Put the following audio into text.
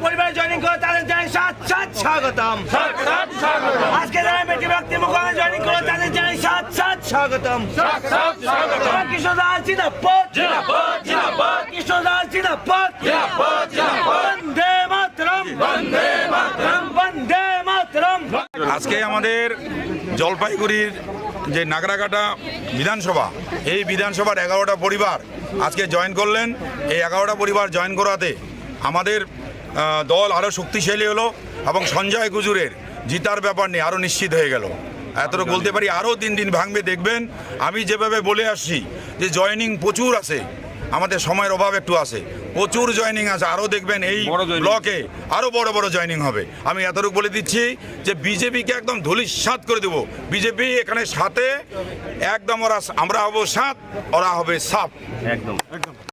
পরিবার জয়েনিং করে তাদের জানাই স্বাগতম। আজকে যারা বেটি ব্যক্তি মুখে জয়েনিং করে তাদের জানাই স্বাগতম। কৃষ্ণদাস জিন্দাবাদ, কৃষ্ণদাস জিন্দাবাদ, বন্দে মাতরম, বন্দে মাতরম, বন্দে মাতরম। আজকে আমাদের জলপাইগুড়ির যে নাগরাকাটা বিধানসভা, এই বিধানসভার 11টা পরিবার আজকে জয়েন করলেন। এই 11টা পরিবার জয়েন করাতে আমাদের দল আরও শক্তিশালী হলো এবং সঞ্জয় গুজুরের জিতার ব্যাপার নিয়ে আরও নিশ্চিত হয়ে গেল। এতটুকু বলতে পারি, আরও দিন দিন ভাঙবে। দেখবেন আমি যেভাবে বলে আসছি যে জয়েনিং প্রচুর আছে, আমাদের সময়ের অভাব একটু আছে, প্রচুর জয়েনিং আছে। আরও দেখবেন এই ব্লকে আরও বড় বড় জয়েনিং হবে। আমি এতটুকু বলে দিচ্ছি যে বিজেপিকে একদম ধূলিসাৎ করে দেবো। বিজেপি এখানে সাথে একদম, আমরা হবো সাত, ওরা হবে সাপ। একদম।